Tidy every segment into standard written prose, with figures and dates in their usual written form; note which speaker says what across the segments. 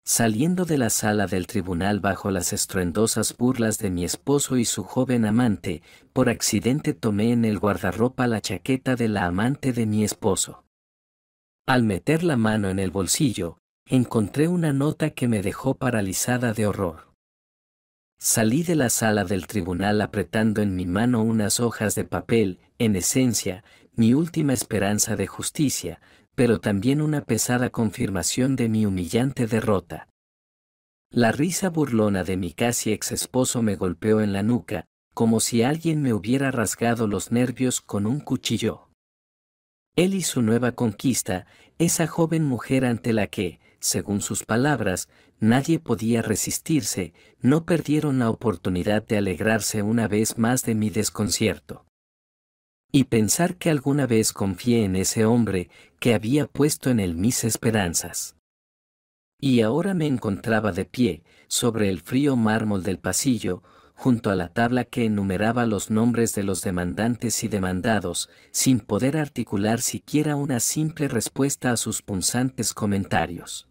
Speaker 1: Saliendo de la sala del tribunal bajo las estruendosas burlas de mi esposo y su joven amante, por accidente tomé en el guardarropa la chaqueta de la amante de mi esposo. Al meter la mano en el bolsillo, encontré una nota que me dejó paralizada de horror. Salí de la sala del tribunal apretando en mi mano unas hojas de papel, en esencia, mi última esperanza de justicia, pero también una pesada confirmación de mi humillante derrota. La risa burlona de mi casi ex esposo me golpeó en la nuca, como si alguien me hubiera rasgado los nervios con un cuchillo. Él y su nueva conquista, esa joven mujer ante la que, según sus palabras, nadie podía resistirse, no perdieron la oportunidad de alegrarse una vez más de mi desconcierto. Y pensar que alguna vez confié en ese hombre que había puesto en él mis esperanzas. Y ahora me encontraba de pie, sobre el frío mármol del pasillo, junto a la tabla que enumeraba los nombres de los demandantes y demandados, sin poder articular siquiera una simple respuesta a sus punzantes comentarios.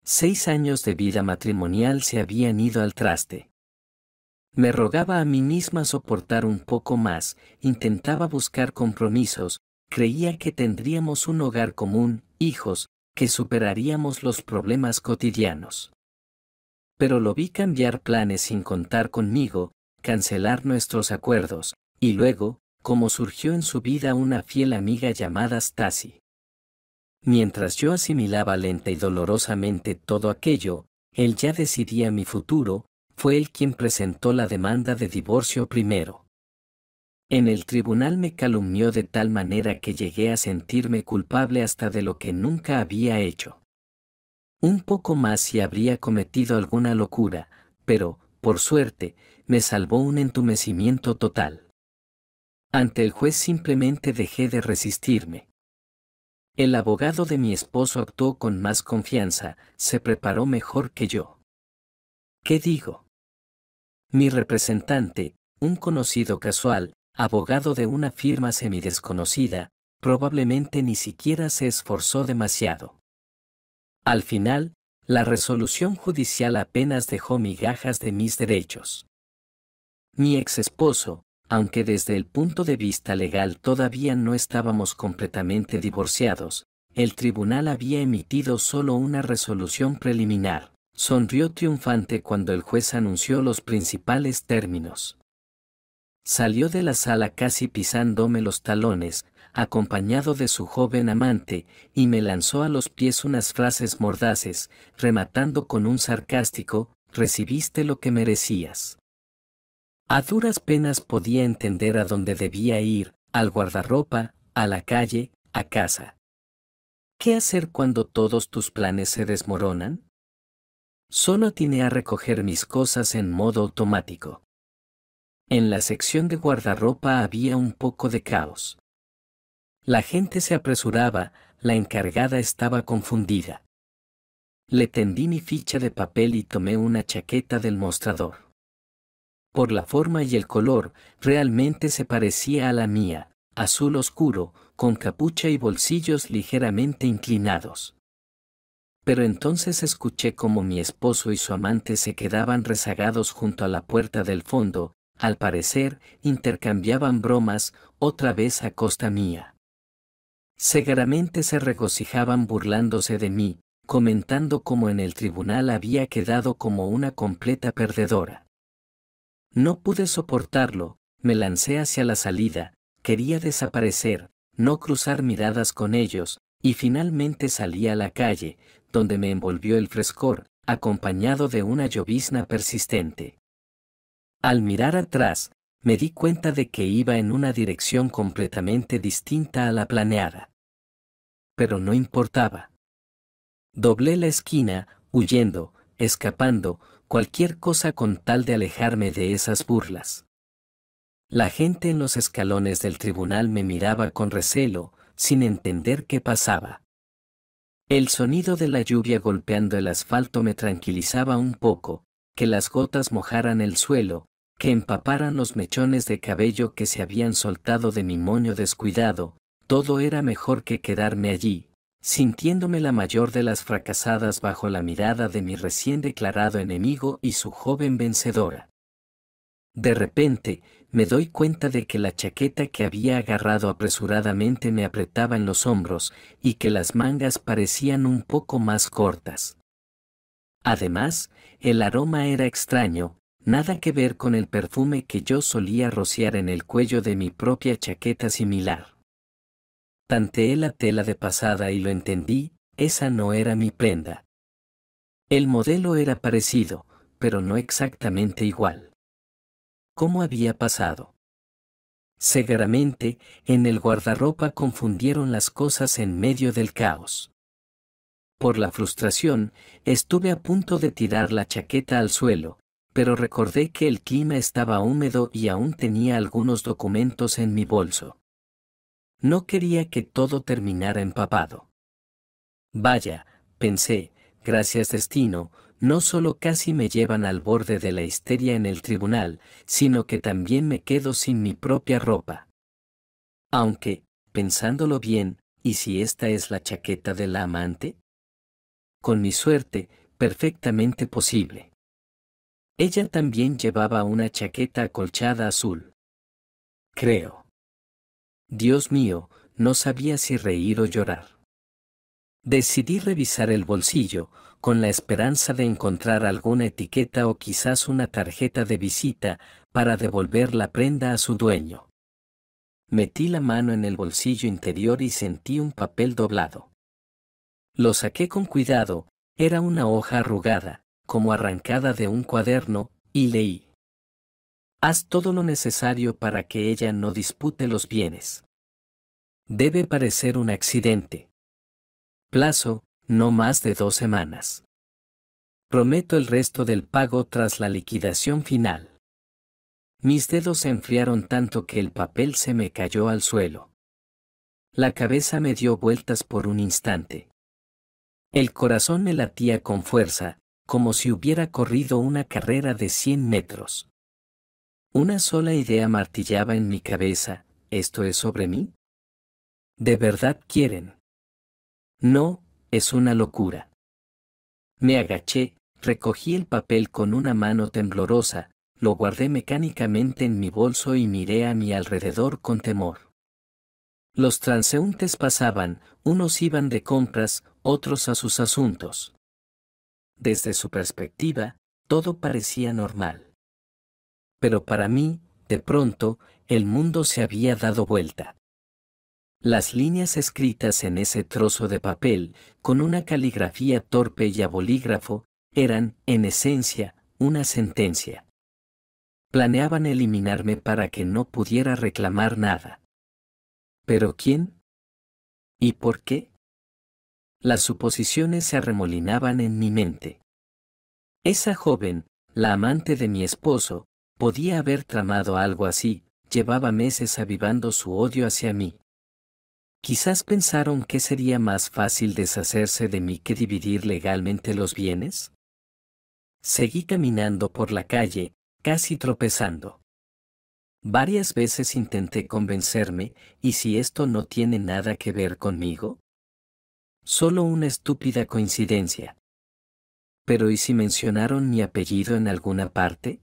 Speaker 1: 6 años de vida matrimonial se habían ido al traste. Me rogaba a mí misma soportar un poco más, intentaba buscar compromisos, creía que tendríamos un hogar común, hijos, que superaríamos los problemas cotidianos. Pero lo vi cambiar planes sin contar conmigo, cancelar nuestros acuerdos, y luego, como surgió en su vida una fiel amiga llamada Stacy. Mientras yo asimilaba lenta y dolorosamente todo aquello, él ya decidía mi futuro, fue él quien presentó la demanda de divorcio primero. En el tribunal me calumnió de tal manera que llegué a sentirme culpable hasta de lo que nunca había hecho. Un poco más si habría cometido alguna locura, pero, por suerte, me salvó un entumecimiento total. Ante el juez simplemente dejé de resistirme. El abogado de mi esposo actuó con más confianza, se preparó mejor que yo. ¿Qué digo? Mi representante, un conocido casual, abogado de una firma semidesconocida, probablemente ni siquiera se esforzó demasiado. Al final, la resolución judicial apenas dejó migajas de mis derechos. Mi ex esposo, aunque desde el punto de vista legal todavía no estábamos completamente divorciados, el tribunal había emitido solo una resolución preliminar. Sonrió triunfante cuando el juez anunció los principales términos. Salió de la sala casi pisándome los talones, acompañado de su joven amante, y me lanzó a los pies unas frases mordaces, rematando con un sarcástico, «recibiste lo que merecías». A duras penas podía entender a dónde debía ir, al guardarropa, a la calle, a casa. ¿Qué hacer cuando todos tus planes se desmoronan? Solo atiné a recoger mis cosas en modo automático. En la sección de guardarropa había un poco de caos. La gente se apresuraba, la encargada estaba confundida. Le tendí mi ficha de papel y tomé una chaqueta del mostrador. Por la forma y el color, realmente se parecía a la mía, azul oscuro, con capucha y bolsillos ligeramente inclinados. Pero entonces escuché cómo mi esposo y su amante se quedaban rezagados junto a la puerta del fondo, al parecer, intercambiaban bromas, otra vez a costa mía. Seguramente se regocijaban burlándose de mí, comentando cómo en el tribunal había quedado como una completa perdedora. No pude soportarlo, me lancé hacia la salida, quería desaparecer, no cruzar miradas con ellos, y finalmente salí a la calle, donde me envolvió el frescor, acompañado de una llovizna persistente. Al mirar atrás, me di cuenta de que iba en una dirección completamente distinta a la planeada. Pero no importaba. Doblé la esquina, huyendo, escapando, cualquier cosa con tal de alejarme de esas burlas. La gente en los escalones del tribunal me miraba con recelo, sin entender qué pasaba. El sonido de la lluvia golpeando el asfalto me tranquilizaba un poco, que las gotas mojaran el suelo, que empaparan los mechones de cabello que se habían soltado de mi moño descuidado, todo era mejor que quedarme allí, sintiéndome la mayor de las fracasadas bajo la mirada de mi recién declarado enemigo y su joven vencedora. De repente, me doy cuenta de que la chaqueta que había agarrado apresuradamente me apretaba en los hombros y que las mangas parecían un poco más cortas. Además, el aroma era extraño, nada que ver con el perfume que yo solía rociar en el cuello de mi propia chaqueta similar. Tanteé la tela de pasada y lo entendí, esa no era mi prenda. El modelo era parecido, pero no exactamente igual. ¿Cómo había pasado? Seguramente, en el guardarropa confundieron las cosas en medio del caos. Por la frustración, estuve a punto de tirar la chaqueta al suelo, pero recordé que el clima estaba húmedo y aún tenía algunos documentos en mi bolso. No quería que todo terminara empapado. Vaya, pensé, gracias destino, no solo casi me llevan al borde de la histeria en el tribunal, sino que también me quedo sin mi propia ropa. Aunque, pensándolo bien, ¿y si esta es la chaqueta de la amante? Con mi suerte, perfectamente posible. Ella también llevaba una chaqueta acolchada azul. Creo. Dios mío, no sabía si reír o llorar. Decidí revisar el bolsillo, con la esperanza de encontrar alguna etiqueta o quizás una tarjeta de visita, para devolver la prenda a su dueño. Metí la mano en el bolsillo interior y sentí un papel doblado. Lo saqué con cuidado, era una hoja arrugada, como arrancada de un cuaderno, y leí. Haz todo lo necesario para que ella no dispute los bienes. Debe parecer un accidente. Plazo, no más de 2 semanas. Prometo el resto del pago tras la liquidación final. Mis dedos se enfriaron tanto que el papel se me cayó al suelo. La cabeza me dio vueltas por un instante. El corazón me latía con fuerza, como si hubiera corrido una carrera de 100 metros. Una sola idea martillaba en mi cabeza, ¿esto es sobre mí? ¿De verdad quieren? No, es una locura. Me agaché, recogí el papel con una mano temblorosa, lo guardé mecánicamente en mi bolso y miré a mi alrededor con temor. Los transeúntes pasaban, unos iban de compras, otros a sus asuntos. Desde su perspectiva, todo parecía normal. Pero para mí, de pronto, el mundo se había dado vuelta. Las líneas escritas en ese trozo de papel, con una caligrafía torpe y a bolígrafo, eran, en esencia, una sentencia. Planeaban eliminarme para que no pudiera reclamar nada. ¿Pero quién? ¿Y por qué? Las suposiciones se arremolinaban en mi mente. Esa joven, la amante de mi esposo, podía haber tramado algo así, llevaba meses avivando su odio hacia mí. Quizás pensaron que sería más fácil deshacerse de mí que dividir legalmente los bienes. Seguí caminando por la calle, casi tropezando. Varias veces intenté convencerme, ¿y si esto no tiene nada que ver conmigo? Solo una estúpida coincidencia. Pero ¿y si mencionaron mi apellido en alguna parte?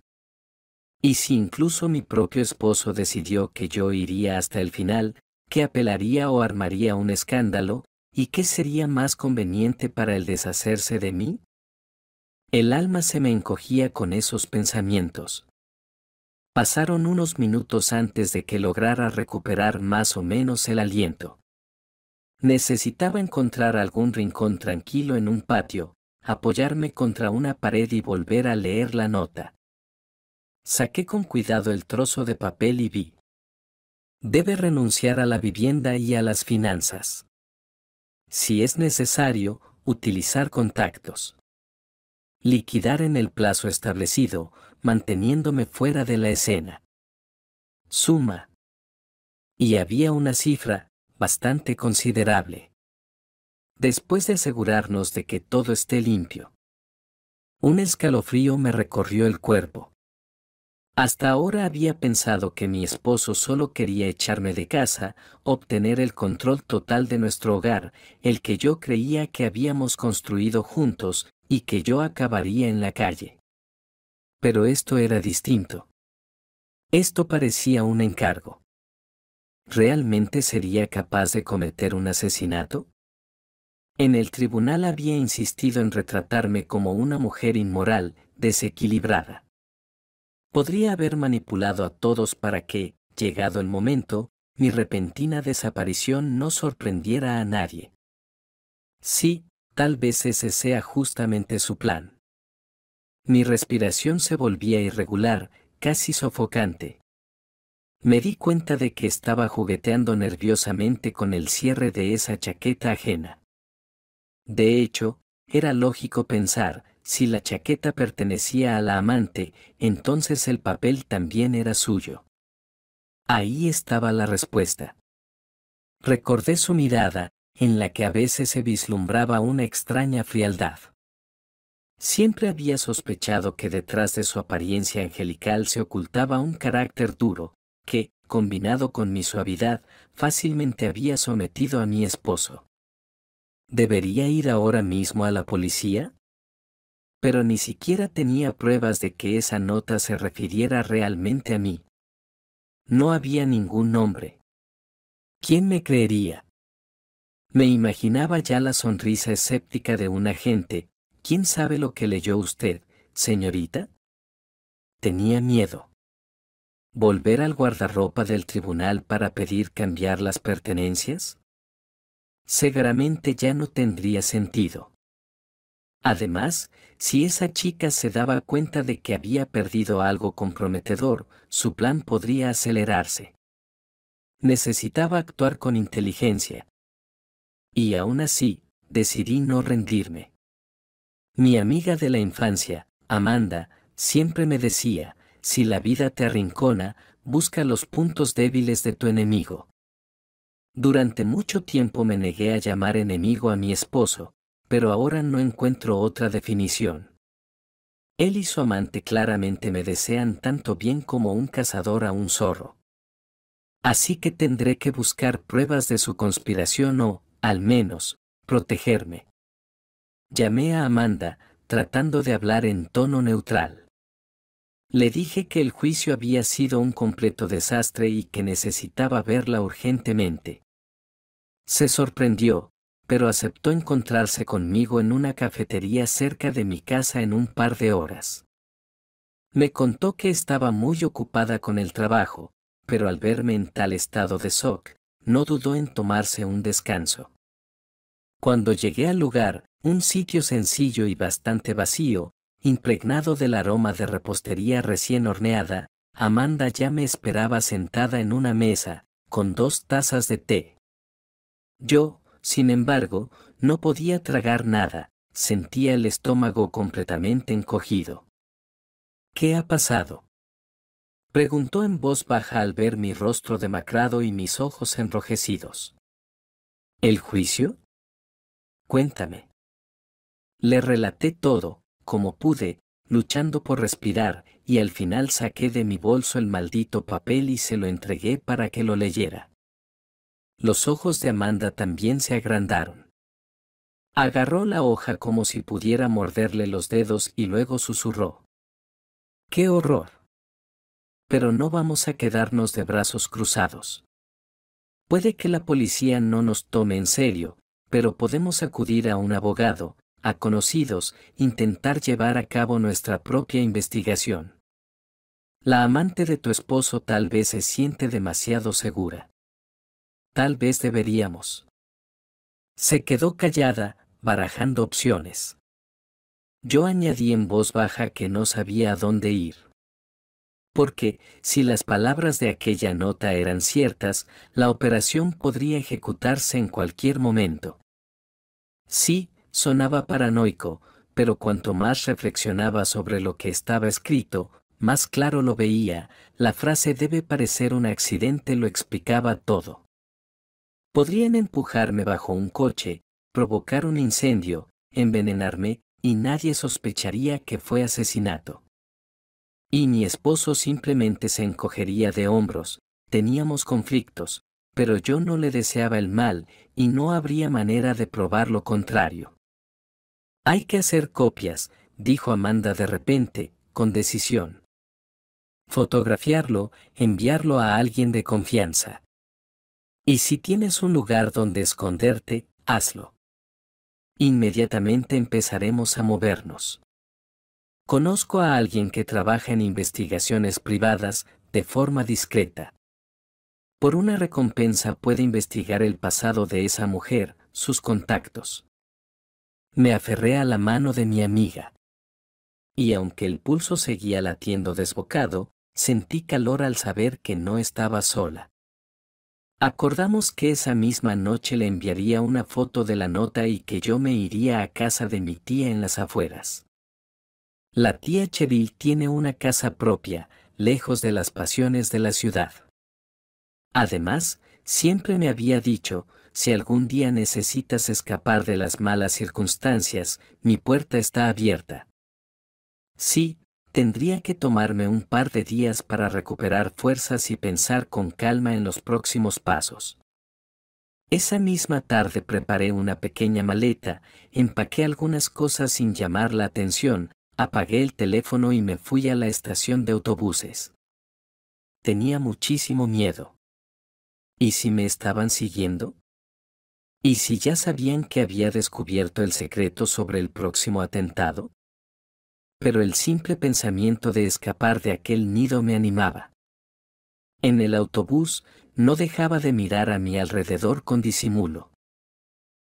Speaker 1: ¿Y si incluso mi propio esposo decidió que yo iría hasta el final, que apelaría o armaría un escándalo, y qué sería más conveniente para él deshacerse de mí? El alma se me encogía con esos pensamientos. Pasaron unos minutos antes de que lograra recuperar más o menos el aliento. Necesitaba encontrar algún rincón tranquilo en un patio, apoyarme contra una pared y volver a leer la nota. Saqué con cuidado el trozo de papel y vi. Debe renunciar a la vivienda y a las finanzas. Si es necesario, utilizar contactos. Liquidar en el plazo establecido, manteniéndome fuera de la escena. Suma. Y había una cifra, bastante considerable. Después de asegurarnos de que todo esté limpio. Un escalofrío me recorrió el cuerpo. Hasta ahora había pensado que mi esposo solo quería echarme de casa, obtener el control total de nuestro hogar, el que yo creía que habíamos construido juntos, y que yo acabaría en la calle. Pero esto era distinto. Esto parecía un encargo. ¿Realmente sería capaz de cometer un asesinato? En el tribunal había insistido en retratarme como una mujer inmoral, desequilibrada. Podría haber manipulado a todos para que, llegado el momento, mi repentina desaparición no sorprendiera a nadie. Sí, tal vez ese sea justamente su plan. Mi respiración se volvía irregular, casi sofocante. Me di cuenta de que estaba jugueteando nerviosamente con el cierre de esa chaqueta ajena. De hecho, era lógico pensar, si la chaqueta pertenecía a la amante, entonces el papel también era suyo. Ahí estaba la respuesta. Recordé su mirada, en la que a veces se vislumbraba una extraña frialdad. Siempre había sospechado que detrás de su apariencia angelical se ocultaba un carácter duro, que, combinado con mi suavidad, fácilmente había sometido a mi esposo. ¿Debería ir ahora mismo a la policía? Pero ni siquiera tenía pruebas de que esa nota se refiriera realmente a mí. No había ningún nombre. ¿Quién me creería? Me imaginaba ya la sonrisa escéptica de un agente. ¿Quién sabe lo que leyó usted, señorita? Tenía miedo. ¿Volver al guardarropa del tribunal para pedir cambiar las pertenencias? Seguramente ya no tendría sentido. Además, si esa chica se daba cuenta de que había perdido algo comprometedor, su plan podría acelerarse. Necesitaba actuar con inteligencia. Y aún así, decidí no rendirme. Mi amiga de la infancia, Amanda, siempre me decía, si la vida te arrincona, busca los puntos débiles de tu enemigo. Durante mucho tiempo me negué a llamar enemigo a mi esposo, pero ahora no encuentro otra definición. Él y su amante claramente me desean tanto bien como un cazador a un zorro. Así que tendré que buscar pruebas de su conspiración o, al menos, protegerme. Llamé a Amanda, tratando de hablar en tono neutral. Le dije que el juicio había sido un completo desastre y que necesitaba verla urgentemente. Se sorprendió, pero aceptó encontrarse conmigo en una cafetería cerca de mi casa en un par de horas. Me contó que estaba muy ocupada con el trabajo, pero al verme en tal estado de shock, no dudó en tomarse un descanso. Cuando llegué al lugar, un sitio sencillo y bastante vacío, impregnado del aroma de repostería recién horneada, Amanda ya me esperaba sentada en una mesa, con 2 tazas de té. Yo, sin embargo, no podía tragar nada, sentía el estómago completamente encogido. ¿Qué ha pasado?, preguntó en voz baja al ver mi rostro demacrado y mis ojos enrojecidos. ¿El juicio? Cuéntame. Le relaté todo, como pude, luchando por respirar, y al final saqué de mi bolso el maldito papel y se lo entregué para que lo leyera. Los ojos de Amanda también se agrandaron. Agarró la hoja como si pudiera morderle los dedos y luego susurró. ¡Qué horror! Pero no vamos a quedarnos de brazos cruzados. Puede que la policía no nos tome en serio, pero podemos acudir a un abogado, a conocidos, intentar llevar a cabo nuestra propia investigación. La amante de tu esposo tal vez se siente demasiado segura. Tal vez deberíamos. Se quedó callada, barajando opciones. Yo añadí en voz baja que no sabía a dónde ir. Porque, si las palabras de aquella nota eran ciertas, la operación podría ejecutarse en cualquier momento. Sí, sonaba paranoico, pero cuanto más reflexionaba sobre lo que estaba escrito, más claro lo veía. La frase debe parecer un accidente lo explicaba todo. Podrían empujarme bajo un coche, provocar un incendio, envenenarme, y nadie sospecharía que fue asesinato. Y mi esposo simplemente se encogería de hombros. Teníamos conflictos, pero yo no le deseaba el mal, y no habría manera de probar lo contrario. Hay que hacer copias, dijo Amanda de repente, con decisión. Fotografiarlo, enviarlo a alguien de confianza. Y si tienes un lugar donde esconderte, hazlo. Inmediatamente empezaremos a movernos. Conozco a alguien que trabaja en investigaciones privadas, de forma discreta. Por una recompensa puede investigar el pasado de esa mujer, sus contactos. Me aferré a la mano de mi amiga. Y aunque el pulso seguía latiendo desbocado, sentí calor al saber que no estaba sola. Acordamos que esa misma noche le enviaría una foto de la nota y que yo me iría a casa de mi tía en las afueras. La tía Cheryl tiene una casa propia, lejos de las pasiones de la ciudad. Además, siempre me había dicho, si algún día necesitas escapar de las malas circunstancias, mi puerta está abierta. Sí, tendría que tomarme un par de días para recuperar fuerzas y pensar con calma en los próximos pasos. Esa misma tarde preparé una pequeña maleta, empaqué algunas cosas sin llamar la atención, apagué el teléfono y me fui a la estación de autobuses. Tenía muchísimo miedo. ¿Y si me estaban siguiendo? ¿Y si ya sabían que había descubierto el secreto sobre el próximo atentado? Pero el simple pensamiento de escapar de aquel nido me animaba. En el autobús, no dejaba de mirar a mi alrededor con disimulo.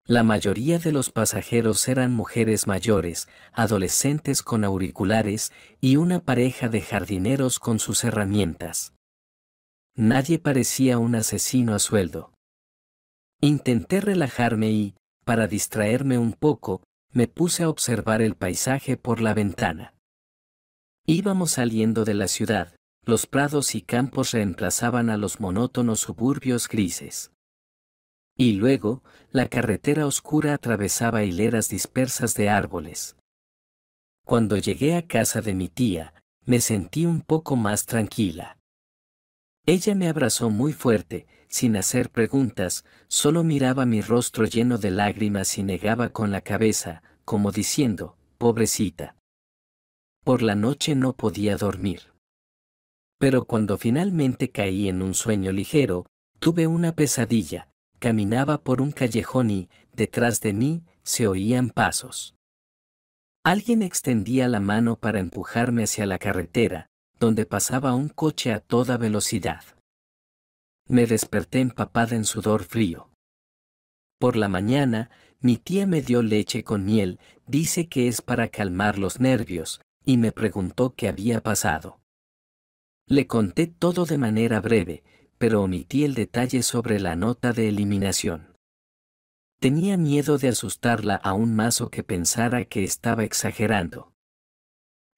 Speaker 1: La mayoría de los pasajeros eran mujeres mayores, adolescentes con auriculares y una pareja de jardineros con sus herramientas. Nadie parecía un asesino a sueldo. Intenté relajarme y, para distraerme un poco, me puse a observar el paisaje por la ventana. Íbamos saliendo de la ciudad, los prados y campos reemplazaban a los monótonos suburbios grises. Y luego, la carretera oscura atravesaba hileras dispersas de árboles. Cuando llegué a casa de mi tía, me sentí un poco más tranquila. Ella me abrazó muy fuerte, sin hacer preguntas, solo miraba mi rostro lleno de lágrimas y negaba con la cabeza, como diciendo, pobrecita. Por la noche no podía dormir. Pero cuando finalmente caí en un sueño ligero, tuve una pesadilla. Caminaba por un callejón y, detrás de mí, se oían pasos. Alguien extendía la mano para empujarme hacia la carretera, donde pasaba un coche a toda velocidad. Me desperté empapada en sudor frío. Por la mañana, mi tía me dio leche con miel, dice que es para calmar los nervios, y me preguntó qué había pasado. Le conté todo de manera breve, pero omití el detalle sobre la nota de eliminación. Tenía miedo de asustarla aún más o que pensara que estaba exagerando.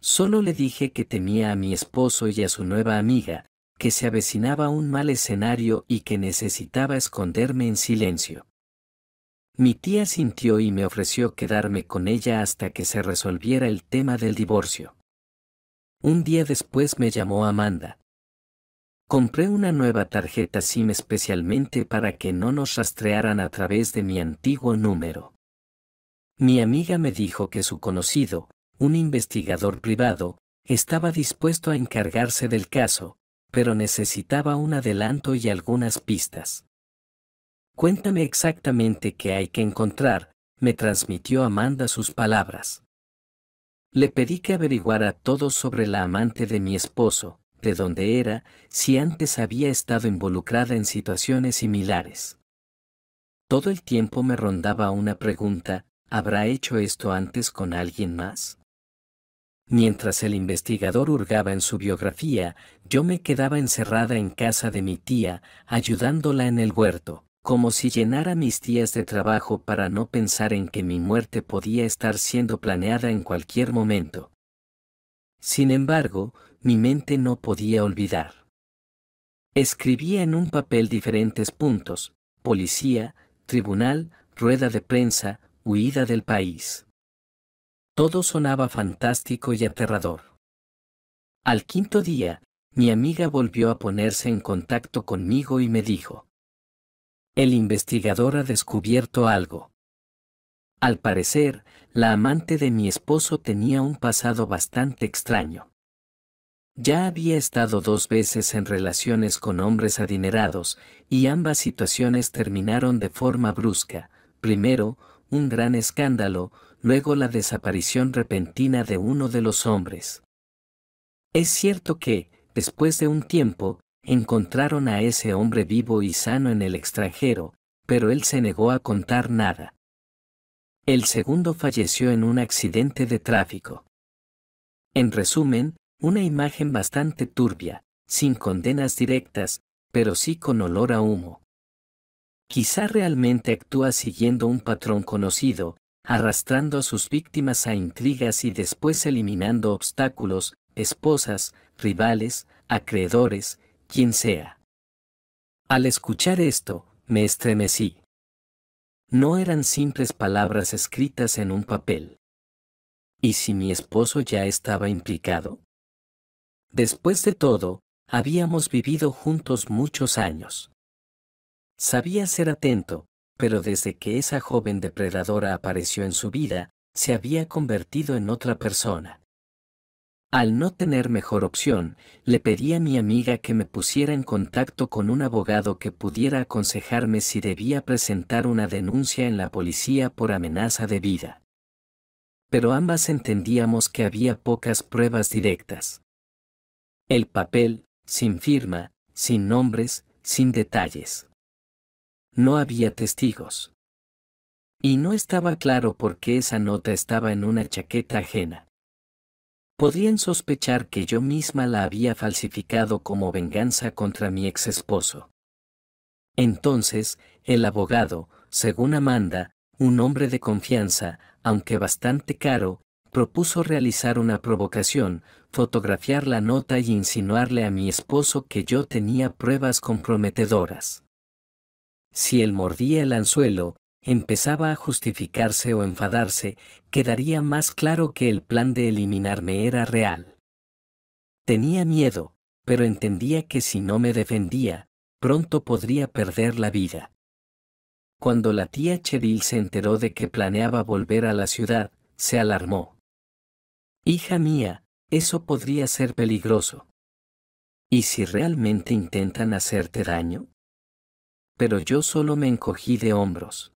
Speaker 1: Solo le dije que temía a mi esposo y a su nueva amiga, que se avecinaba un mal escenario y que necesitaba esconderme en silencio. Mi tía sintió y me ofreció quedarme con ella hasta que se resolviera el tema del divorcio. Un día después me llamó Amanda. Compré una nueva tarjeta SIM especialmente para que no nos rastrearan a través de mi antiguo número. Mi amiga me dijo que su conocido, un investigador privado, estaba dispuesto a encargarse del caso, pero necesitaba un adelanto y algunas pistas. Cuéntame exactamente qué hay que encontrar, me transmitió Amanda sus palabras. Le pedí que averiguara todo sobre la amante de mi esposo, de dónde era, si antes había estado involucrada en situaciones similares. Todo el tiempo me rondaba una pregunta, ¿habrá hecho esto antes con alguien más? Mientras el investigador hurgaba en su biografía, yo me quedaba encerrada en casa de mi tía, ayudándola en el huerto, como si llenara mis días de trabajo para no pensar en que mi muerte podía estar siendo planeada en cualquier momento. Sin embargo, mi mente no podía olvidar. Escribía en un papel diferentes puntos: policía, tribunal, rueda de prensa, huida del país. Todo sonaba fantástico y aterrador. Al quinto día, mi amiga volvió a ponerse en contacto conmigo y me dijo: el investigador ha descubierto algo. Al parecer, la amante de mi esposo tenía un pasado bastante extraño. Ya había estado 2 veces en relaciones con hombres adinerados, y ambas situaciones terminaron de forma brusca. Primero, un gran escándalo, luego la desaparición repentina de uno de los hombres. Es cierto que, después de un tiempo, encontraron a ese hombre vivo y sano en el extranjero, pero él se negó a contar nada. El segundo falleció en un accidente de tráfico. En resumen, una imagen bastante turbia, sin condenas directas, pero sí con olor a humo. Quizá realmente actúa siguiendo un patrón conocido, arrastrando a sus víctimas a intrigas y después eliminando obstáculos, esposas, rivales, acreedores, quien sea. Al escuchar esto, me estremecí. No eran simples palabras escritas en un papel. ¿Y si mi esposo ya estaba implicado? Después de todo, habíamos vivido juntos muchos años. Sabía ser atento, pero desde que esa joven depredadora apareció en su vida, se había convertido en otra persona. Al no tener mejor opción, le pedí a mi amiga que me pusiera en contacto con un abogado que pudiera aconsejarme si debía presentar una denuncia en la policía por amenaza de vida. Pero ambas entendíamos que había pocas pruebas directas. El papel, sin firma, sin nombres, sin detalles. No había testigos. Y no estaba claro por qué esa nota estaba en una chaqueta ajena. Podrían sospechar que yo misma la había falsificado como venganza contra mi ex esposo. Entonces, el abogado, según Amanda, un hombre de confianza, aunque bastante caro, propuso realizar una provocación, fotografiar la nota y insinuarle a mi esposo que yo tenía pruebas comprometedoras. Si él mordía el anzuelo, empezaba a justificarse o enfadarse, quedaría más claro que el plan de eliminarme era real. Tenía miedo, pero entendía que si no me defendía, pronto podría perder la vida. Cuando la tía Cheryl se enteró de que planeaba volver a la ciudad, se alarmó. Hija mía, eso podría ser peligroso. ¿Y si realmente intentan hacerte daño? Pero yo solo me encogí de hombros.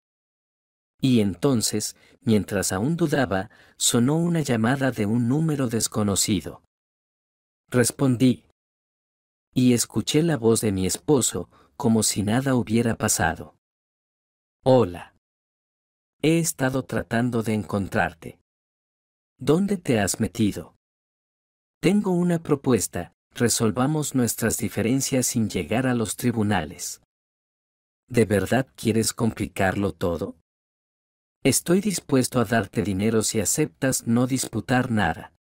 Speaker 1: Y entonces, mientras aún dudaba, sonó una llamada de un número desconocido. Respondí. Y escuché la voz de mi esposo, como si nada hubiera pasado. Hola. He estado tratando de encontrarte. ¿Dónde te has metido? Tengo una propuesta, resolvamos nuestras diferencias sin llegar a los tribunales. ¿De verdad quieres complicarlo todo? Estoy dispuesto a darte dinero si aceptas no disputar nada.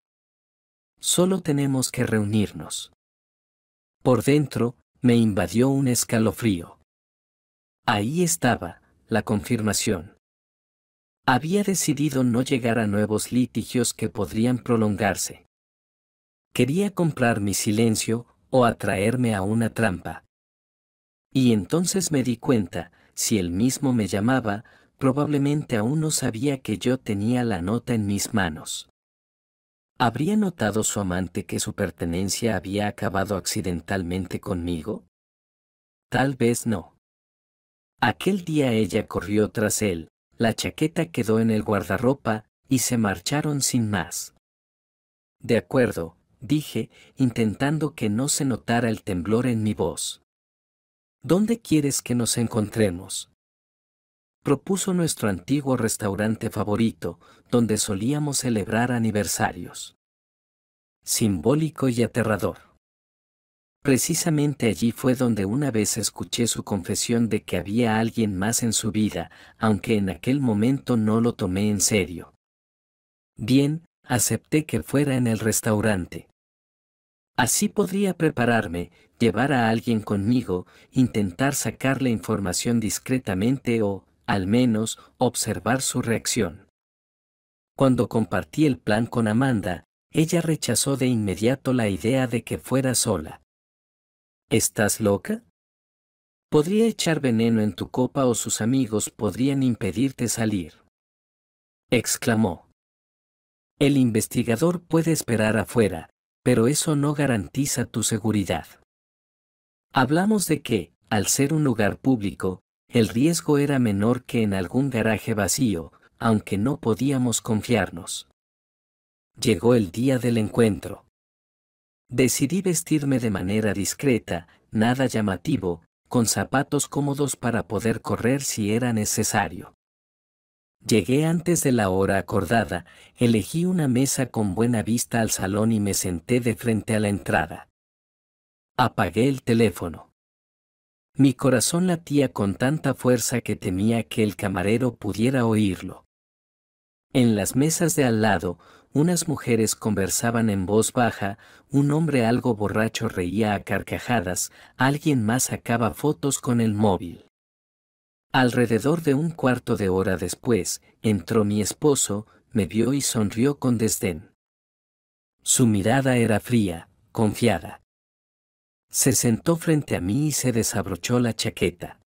Speaker 1: Solo tenemos que reunirnos. Por dentro, me invadió un escalofrío. Ahí estaba, la confirmación. Había decidido no llegar a nuevos litigios que podrían prolongarse. Quería comprar mi silencio o atraerme a una trampa. Y entonces me di cuenta, si él mismo me llamaba, probablemente aún no sabía que yo tenía la nota en mis manos. ¿Habría notado su amante que su pertenencia había acabado accidentalmente conmigo? Tal vez no. Aquel día ella corrió tras él, la chaqueta quedó en el guardarropa, y se marcharon sin más. De acuerdo, dije, intentando que no se notara el temblor en mi voz. ¿Dónde quieres que nos encontremos? Propuso nuestro antiguo restaurante favorito, donde solíamos celebrar aniversarios. Simbólico y aterrador. Precisamente allí fue donde una vez escuché su confesión de que había alguien más en su vida, aunque en aquel momento no lo tomé en serio. Bien, acepté que fuera en el restaurante. Así podría prepararme, llevar a alguien conmigo, intentar sacarle información discretamente o, al menos, observar su reacción. Cuando compartí el plan con Amanda, ella rechazó de inmediato la idea de que fuera sola. ¿Estás loca? Podría echar veneno en tu copa o sus amigos podrían impedirte salir. Exclamó. El investigador puede esperar afuera, pero eso no garantiza tu seguridad. Hablamos de que, al ser un lugar público, el riesgo era menor que en algún garaje vacío, aunque no podíamos confiarnos. Llegó el día del encuentro. Decidí vestirme de manera discreta, nada llamativo, con zapatos cómodos para poder correr si era necesario. Llegué antes de la hora acordada, elegí una mesa con buena vista al salón y me senté de frente a la entrada. Apagué el teléfono. Mi corazón latía con tanta fuerza que temía que el camarero pudiera oírlo. En las mesas de al lado, unas mujeres conversaban en voz baja, un hombre algo borracho reía a carcajadas, alguien más sacaba fotos con el móvil. Alrededor de un cuarto de hora después, entró mi esposo, me vio y sonrió con desdén. Su mirada era fría, confiada. Se sentó frente a mí y se desabrochó la chaqueta.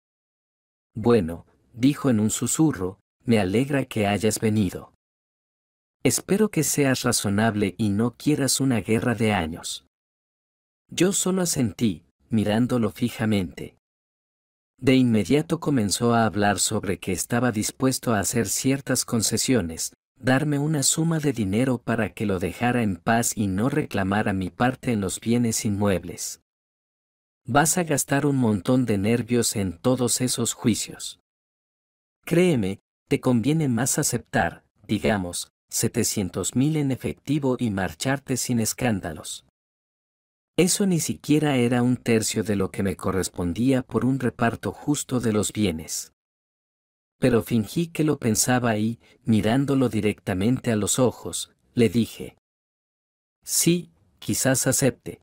Speaker 1: Bueno, dijo en un susurro, me alegra que hayas venido. Espero que seas razonable y no quieras una guerra de años. Yo solo asentí, mirándolo fijamente. De inmediato comenzó a hablar sobre que estaba dispuesto a hacer ciertas concesiones, darme una suma de dinero para que lo dejara en paz y no reclamara mi parte en los bienes inmuebles. Vas a gastar un montón de nervios en todos esos juicios. Créeme, te conviene más aceptar, digamos, 700.000 en efectivo y marcharte sin escándalos. Eso ni siquiera era un tercio de lo que me correspondía por un reparto justo de los bienes. Pero fingí que lo pensaba y, mirándolo directamente a los ojos, le dije: sí, quizás acepte.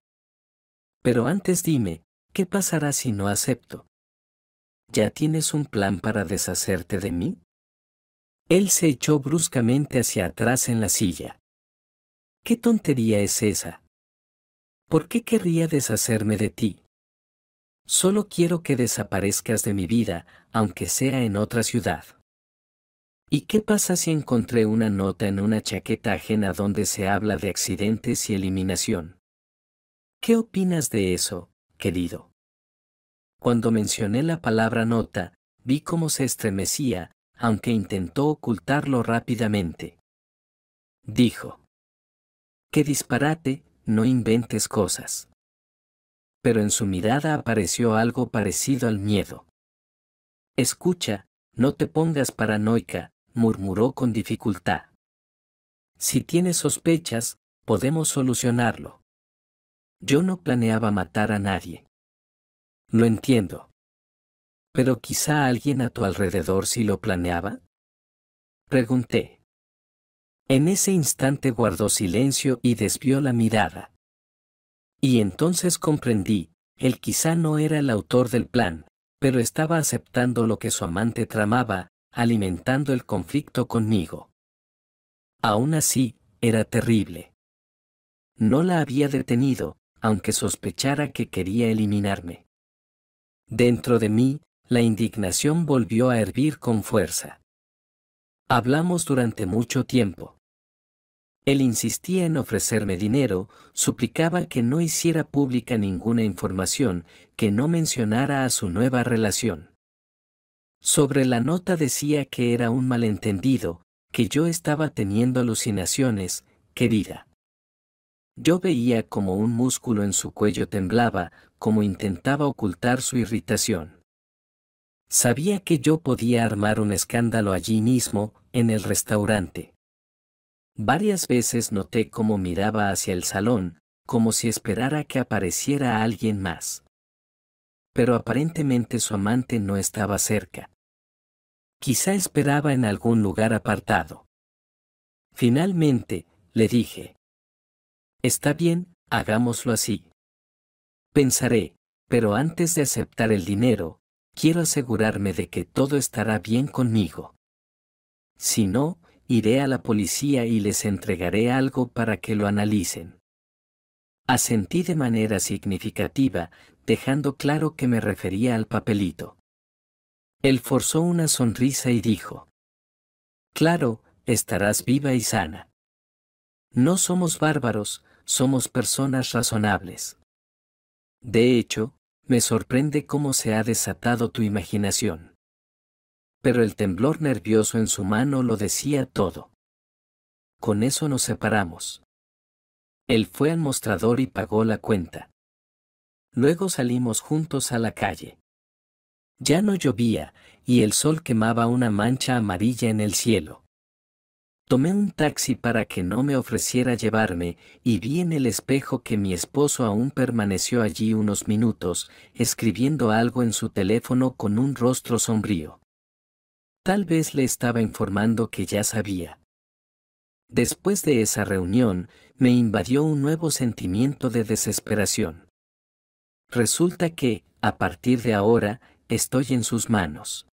Speaker 1: Pero antes dime, ¿qué pasará si no acepto? ¿Ya tienes un plan para deshacerte de mí? Él se echó bruscamente hacia atrás en la silla. ¿Qué tontería es esa? ¿Por qué querría deshacerme de ti? Solo quiero que desaparezcas de mi vida, aunque sea en otra ciudad. ¿Y qué pasa si encontré una nota en una chaqueta ajena donde se habla de accidentes y eliminación? ¿Qué opinas de eso, querido? Cuando mencioné la palabra nota, vi cómo se estremecía, aunque intentó ocultarlo rápidamente. Dijo: ¡qué disparate, no inventes cosas! Pero en su mirada apareció algo parecido al miedo. Escucha, no te pongas paranoica, murmuró con dificultad. Si tienes sospechas, podemos solucionarlo. Yo no planeaba matar a nadie. Lo entiendo. ¿Pero quizá alguien a tu alrededor sí lo planeaba? Pregunté. En ese instante guardó silencio y desvió la mirada. Y entonces comprendí, él quizá no era el autor del plan, pero estaba aceptando lo que su amante tramaba, alimentando el conflicto conmigo. Aún así, era terrible. No la había detenido, aunque sospechara que quería eliminarme. Dentro de mí, la indignación volvió a hervir con fuerza. Hablamos durante mucho tiempo. Él insistía en ofrecerme dinero, suplicaba que no hiciera pública ninguna información, que no mencionara a su nueva relación. Sobre la nota decía que era un malentendido, que yo estaba teniendo alucinaciones, querida. Yo veía como un músculo en su cuello temblaba, como intentaba ocultar su irritación. Sabía que yo podía armar un escándalo allí mismo, en el restaurante. Varias veces noté cómo miraba hacia el salón, como si esperara que apareciera alguien más. Pero aparentemente su amante no estaba cerca. Quizá esperaba en algún lugar apartado. Finalmente, le dije: está bien, hagámoslo así. Pensaré, pero antes de aceptar el dinero, quiero asegurarme de que todo estará bien conmigo. Si no, iré a la policía y les entregaré algo para que lo analicen. Asentí de manera significativa, dejando claro que me refería al papelito. Él forzó una sonrisa y dijo: «Claro, estarás viva y sana. No somos bárbaros, somos personas razonables. De hecho, me sorprende cómo se ha desatado tu imaginación». Pero el temblor nervioso en su mano lo decía todo. Con eso nos separamos. Él fue al mostrador y pagó la cuenta. Luego salimos juntos a la calle. Ya no llovía, y el sol quemaba una mancha amarilla en el cielo. Tomé un taxi para que no me ofreciera llevarme, y vi en el espejo que mi esposo aún permaneció allí unos minutos, escribiendo algo en su teléfono con un rostro sombrío. Tal vez le estaba informando que ya sabía. Después de esa reunión, me invadió un nuevo sentimiento de desesperación. Resulta que, a partir de ahora, estoy en sus manos.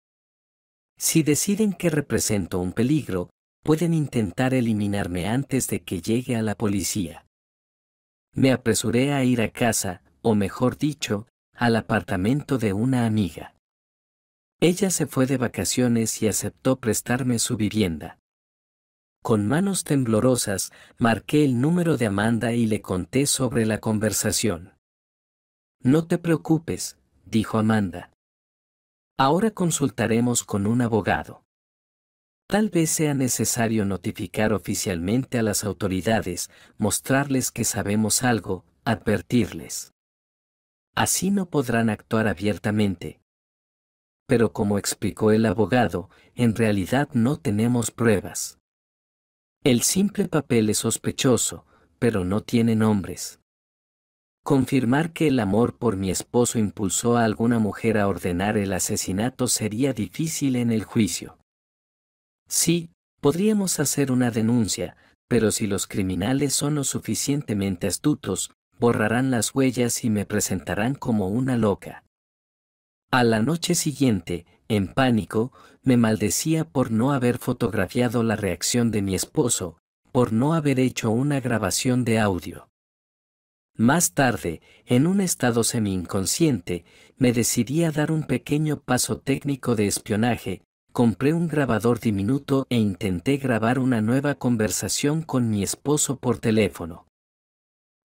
Speaker 1: Si deciden que represento un peligro, pueden intentar eliminarme antes de que llegue a la policía. Me apresuré a ir a casa, o mejor dicho, al apartamento de una amiga. Ella se fue de vacaciones y aceptó prestarme su vivienda. Con manos temblorosas, marqué el número de Amanda y le conté sobre la conversación. «No te preocupes», dijo Amanda. «Ahora consultaremos con un abogado. Tal vez sea necesario notificar oficialmente a las autoridades, mostrarles que sabemos algo, advertirles. Así no podrán actuar abiertamente». Pero como explicó el abogado, en realidad no tenemos pruebas. El simple papel es sospechoso, pero no tiene nombres. Confirmar que el amor por mi esposo impulsó a alguna mujer a ordenar el asesinato sería difícil en el juicio. Sí, podríamos hacer una denuncia, pero si los criminales son lo suficientemente astutos, borrarán las huellas y me presentarán como una loca. A la noche siguiente, en pánico, me maldecía por no haber fotografiado la reacción de mi esposo, por no haber hecho una grabación de audio. Más tarde, en un estado semi-inconsciente, me decidí a dar un pequeño paso técnico de espionaje, compré un grabador diminuto e intenté grabar una nueva conversación con mi esposo por teléfono.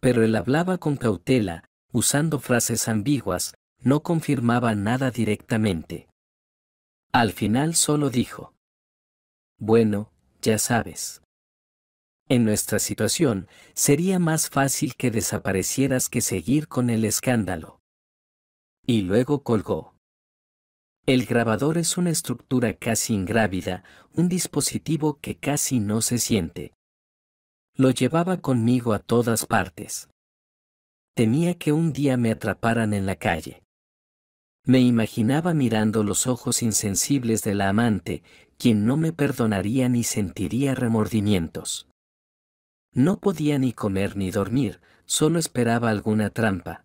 Speaker 1: Pero él hablaba con cautela, usando frases ambiguas, no confirmaba nada directamente. Al final solo dijo: «Bueno, ya sabes. En nuestra situación, sería más fácil que desaparecieras que seguir con el escándalo». Y luego colgó. El grabador es una estructura casi ingrávida, un dispositivo que casi no se siente. Lo llevaba conmigo a todas partes. Temía que un día me atraparan en la calle. Me imaginaba mirando los ojos insensibles de la amante, quien no me perdonaría ni sentiría remordimientos. No podía ni comer ni dormir, solo esperaba alguna trampa.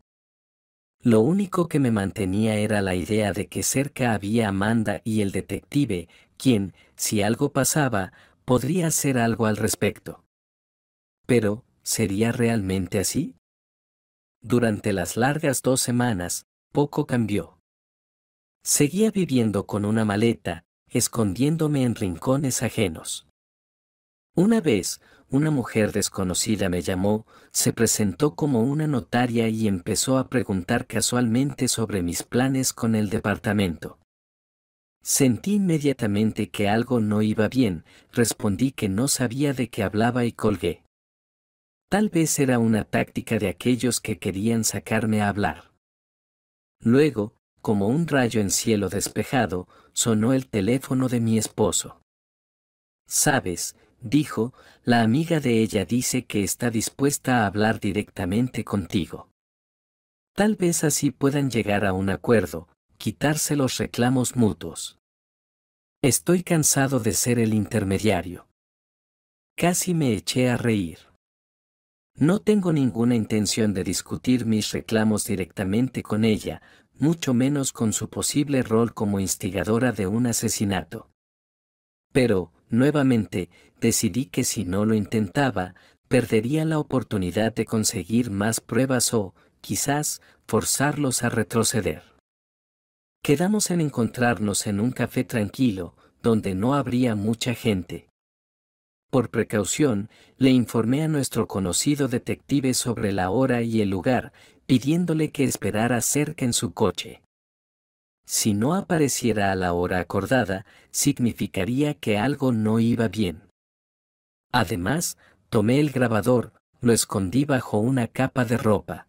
Speaker 1: Lo único que me mantenía era la idea de que cerca había Amanda y el detective, quien, si algo pasaba, podría hacer algo al respecto. Pero, ¿sería realmente así? Durante las largas 2 semanas, poco cambió. Seguía viviendo con una maleta, escondiéndome en rincones ajenos. Una vez, una mujer desconocida me llamó, se presentó como una notaria y empezó a preguntar casualmente sobre mis planes con el departamento. Sentí inmediatamente que algo no iba bien, respondí que no sabía de qué hablaba y colgué. Tal vez era una táctica de aquellos que querían sacarme a hablar. Luego, como un rayo en cielo despejado, sonó el teléfono de mi esposo. «Sabes», dijo, «la amiga de ella dice que está dispuesta a hablar directamente contigo. Tal vez así puedan llegar a un acuerdo, quitarse los reclamos mutuos». Estoy cansado de ser el intermediario. Casi me eché a reír. No tengo ninguna intención de discutir mis reclamos directamente con ella, mucho menos con su posible rol como instigadora de un asesinato. Pero, nuevamente, decidí que si no lo intentaba, perdería la oportunidad de conseguir más pruebas o, quizás, forzarlos a retroceder. Quedamos en encontrarnos en un café tranquilo, donde no habría mucha gente. Por precaución, le informé a nuestro conocido detective sobre la hora y el lugar, pidiéndole que esperara cerca en su coche. Si no apareciera a la hora acordada, significaría que algo no iba bien. Además, tomé el grabador, lo escondí bajo una capa de ropa.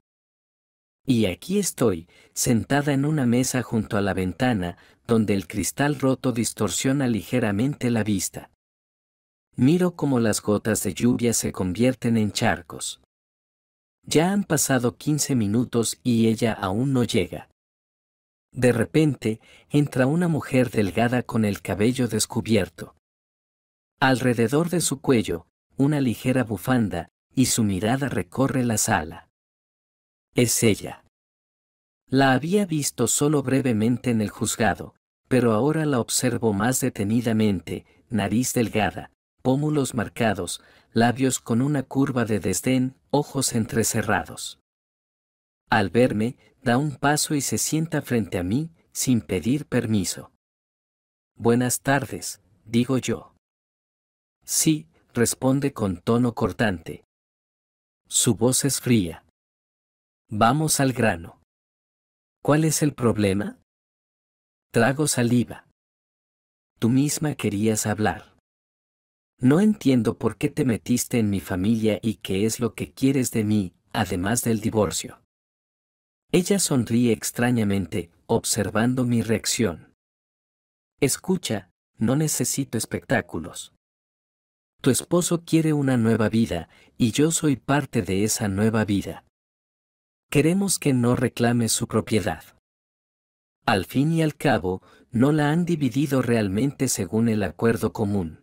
Speaker 1: Y aquí estoy, sentada en una mesa junto a la ventana, donde el cristal roto distorsiona ligeramente la vista. Miro cómo las gotas de lluvia se convierten en charcos. Ya han pasado 15 minutos y ella aún no llega. De repente, entra una mujer delgada con el cabello descubierto. Alrededor de su cuello, una ligera bufanda, y su mirada recorre la sala. Es ella. La había visto solo brevemente en el juzgado, pero ahora la observo más detenidamente, nariz delgada, pómulos marcados, labios con una curva de desdén, ojos entrecerrados. Al verme, da un paso y se sienta frente a mí, sin pedir permiso. Buenas tardes, digo yo. Sí, responde con tono cortante. Su voz es fría. Vamos al grano. ¿Cuál es el problema? Trago saliva. Tú misma querías hablar. No entiendo por qué te metiste en mi familia y qué es lo que quieres de mí, además del divorcio. Ella sonríe extrañamente, observando mi reacción. Escucha, no necesito espectáculos. Tu esposo quiere una nueva vida, y yo soy parte de esa nueva vida. Queremos que no reclames su propiedad. Al fin y al cabo, no la han dividido realmente según el acuerdo común.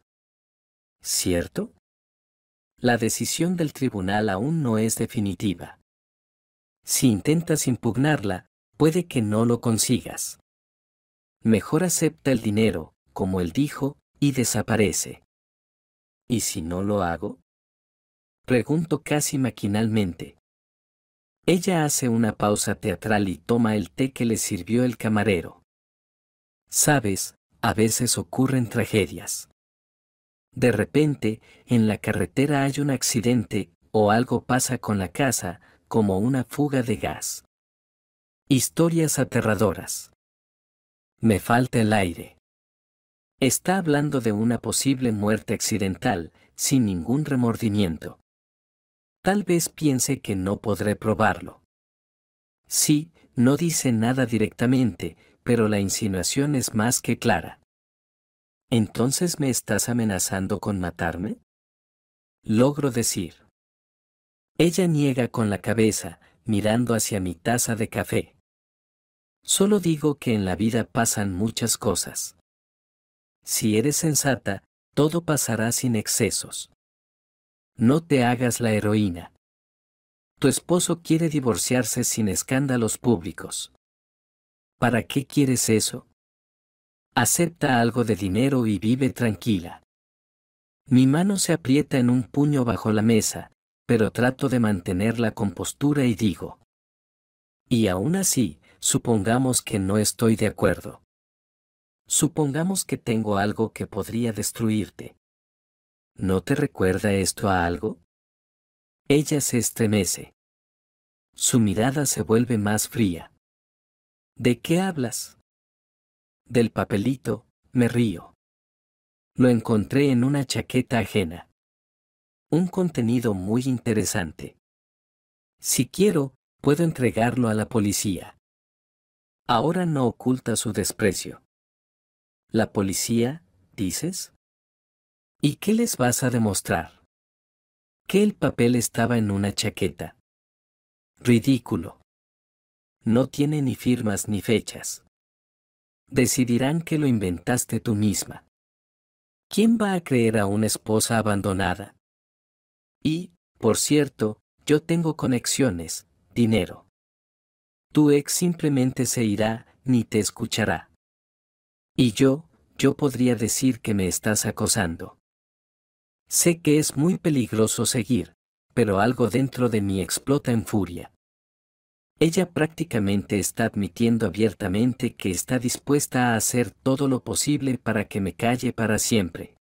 Speaker 1: ¿Cierto? La decisión del tribunal aún no es definitiva. Si intentas impugnarla, puede que no lo consigas. Mejor acepta el dinero, como él dijo, y desaparece. ¿Y si no lo hago? Pregunto casi maquinalmente. Ella hace una pausa teatral y toma el té que le sirvió el camarero. Sabes, a veces ocurren tragedias. De repente, en la carretera hay un accidente, o algo pasa con la casa, como una fuga de gas. Historias aterradoras. Me falta el aire. Está hablando de una posible muerte accidental, sin ningún remordimiento. Tal vez piense que no podré probarlo. Sí, no dice nada directamente, pero la insinuación es más que clara. ¿Entonces me estás amenazando con matarme? Logro decir. Ella niega con la cabeza, mirando hacia mi taza de café. Solo digo que en la vida pasan muchas cosas. Si eres sensata, todo pasará sin excesos. No te hagas la heroína. Tu esposo quiere divorciarse sin escándalos públicos. ¿Para qué quieres eso? Acepta algo de dinero y vive tranquila. Mi mano se aprieta en un puño bajo la mesa, pero trato de mantener la compostura y digo. Y aún así, supongamos que no estoy de acuerdo. Supongamos que tengo algo que podría destruirte. ¿No te recuerda esto a algo? Ella se estremece. Su mirada se vuelve más fría. ¿De qué hablas? Del papelito, me río. Lo encontré en una chaqueta ajena. Un contenido muy interesante. Si quiero, puedo entregarlo a la policía. Ahora no oculta su desprecio. ¿La policía, dices? ¿Y qué les vas a demostrar? Que el papel estaba en una chaqueta. Ridículo. No tiene ni firmas ni fechas. Decidirán que lo inventaste tú misma. ¿Quién va a creer a una esposa abandonada? Y, por cierto, yo tengo conexiones, dinero. Tu ex simplemente se irá, ni te escuchará. Y yo, yo podría decir que me estás acosando. Sé que es muy peligroso seguir, pero algo dentro de mí explota en furia. Ella prácticamente está admitiendo abiertamente que está dispuesta a hacer todo lo posible para que me calle para siempre.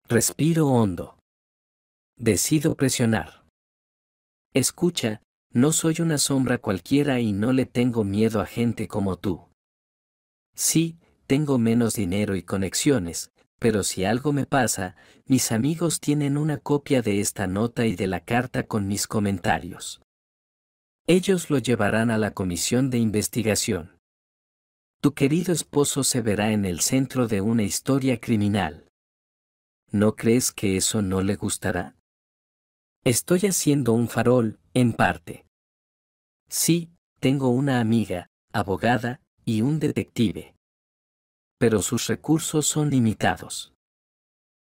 Speaker 1: Respiro hondo. Decido presionar. Escucha, no soy una sombra cualquiera y no le tengo miedo a gente como tú. Sí, tengo menos dinero y conexiones, pero si algo me pasa, mis amigos tienen una copia de esta nota y de la carta con mis comentarios. Ellos lo llevarán a la comisión de investigación. Tu querido esposo se verá en el centro de una historia criminal. ¿No crees que eso no le gustará? Estoy haciendo un farol, en parte. Sí, tengo una amiga, abogada, y un detective. Pero sus recursos son limitados.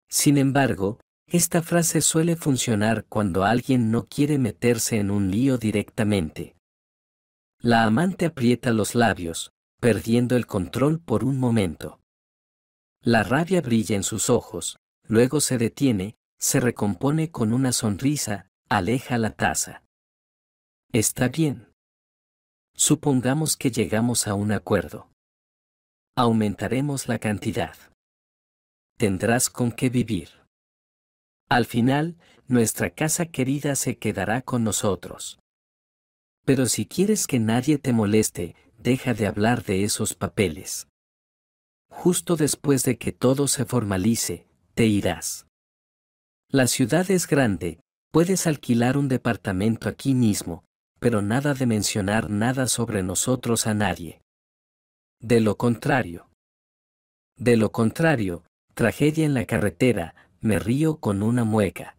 Speaker 1: Sin embargo, esta frase suele funcionar cuando alguien no quiere meterse en un lío directamente. La amante aprieta los labios, perdiendo el control por un momento. La rabia brilla en sus ojos, luego se detiene, se recompone con una sonrisa, aleja la taza. Está bien. Supongamos que llegamos a un acuerdo. Aumentaremos la cantidad. Tendrás con qué vivir. Al final, nuestra casa querida se quedará con nosotros. Pero si quieres que nadie te moleste, deja de hablar de esos papeles. Justo después de que todo se formalice, te irás. La ciudad es grande, puedes alquilar un departamento aquí mismo, pero nada de mencionar nada sobre nosotros a nadie. De lo contrario, tragedia en la carretera, me río con una mueca.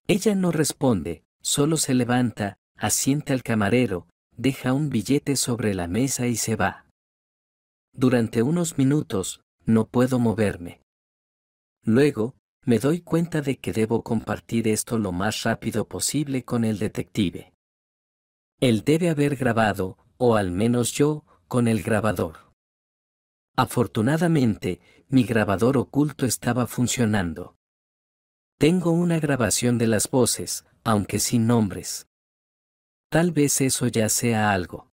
Speaker 1: Ella no responde, solo se levanta, asienta al camarero, deja un billete sobre la mesa y se va. Durante unos minutos, no puedo moverme. Luego, me doy cuenta de que debo compartir esto lo más rápido posible con el detective. Él debe haber grabado, o al menos yo, con el grabador. Afortunadamente, mi grabador oculto estaba funcionando. Tengo una grabación de las voces, aunque sin nombres. Tal vez eso ya sea algo.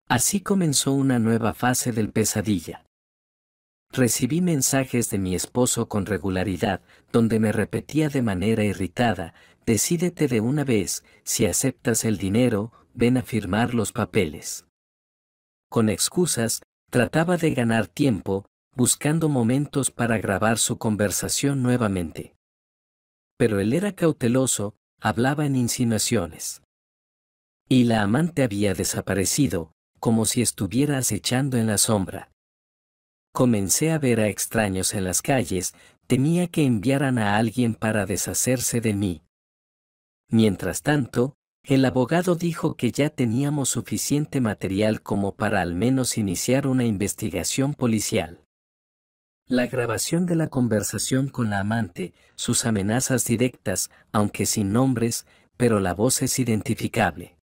Speaker 1: Así comenzó una nueva fase del pesadilla. Recibí mensajes de mi esposo con regularidad, donde me repetía de manera irritada: decídete de una vez, si aceptas el dinero, ven a firmar los papeles. Con excusas, trataba de ganar tiempo, buscando momentos para grabar su conversación nuevamente. Pero él era cauteloso, hablaba en insinuaciones. Y la amante había desaparecido, como si estuviera acechando en la sombra. Comencé a ver a extraños en las calles, temía que enviaran a alguien para deshacerse de mí. Mientras tanto, el abogado dijo que ya teníamos suficiente material como para al menos iniciar una investigación policial. La grabación de la conversación con la amante, sus amenazas directas, aunque sin nombres, pero la voz es identificable.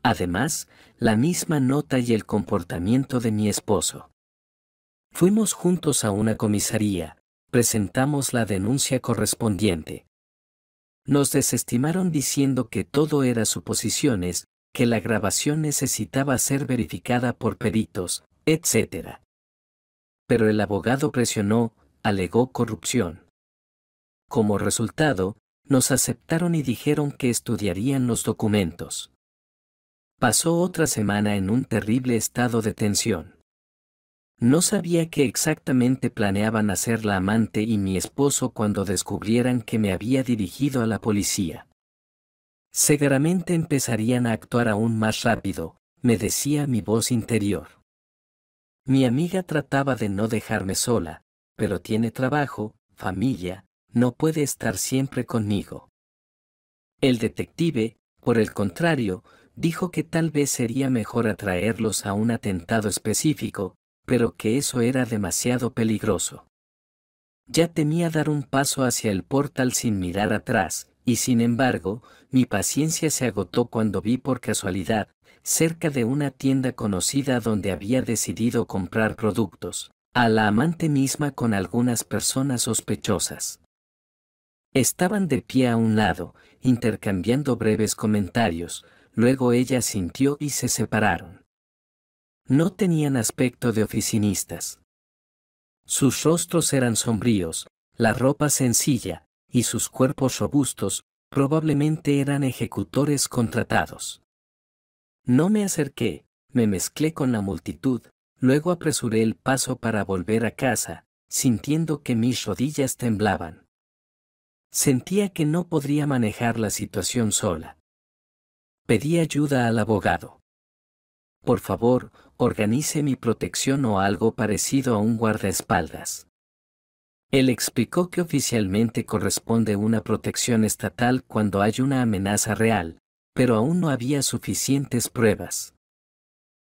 Speaker 1: Además, la misma nota y el comportamiento de mi esposo. Fuimos juntos a una comisaría, presentamos la denuncia correspondiente. Nos desestimaron diciendo que todo era suposiciones, que la grabación necesitaba ser verificada por peritos, etc. Pero el abogado presionó, alegó corrupción. Como resultado, nos aceptaron y dijeron que estudiarían los documentos. Pasó otra semana en un terrible estado de tensión. No sabía qué exactamente planeaban hacer la amante y mi esposo cuando descubrieran que me había dirigido a la policía. Seguramente empezarían a actuar aún más rápido, me decía mi voz interior. Mi amiga trataba de no dejarme sola, pero tiene trabajo, familia, no puede estar siempre conmigo. El detective, por el contrario, dijo que tal vez sería mejor atraerlos a un atentado específico, pero que eso era demasiado peligroso. Ya temía dar un paso hacia el portal sin mirar atrás, y sin embargo, mi paciencia se agotó cuando vi por casualidad, cerca de una tienda conocida donde había decidido comprar productos, a la amante misma con algunas personas sospechosas. Estaban de pie a un lado, intercambiando breves comentarios, luego ella sintió y se separaron. No tenían aspecto de oficinistas. Sus rostros eran sombríos, la ropa sencilla, y sus cuerpos robustos, probablemente eran ejecutores contratados. No me acerqué, me mezclé con la multitud, luego apresuré el paso para volver a casa, sintiendo que mis rodillas temblaban. Sentía que no podría manejar la situación sola. Pedí ayuda al abogado. Por favor, organice mi protección o algo parecido a un guardaespaldas. Él explicó que oficialmente corresponde una protección estatal cuando hay una amenaza real, pero aún no había suficientes pruebas.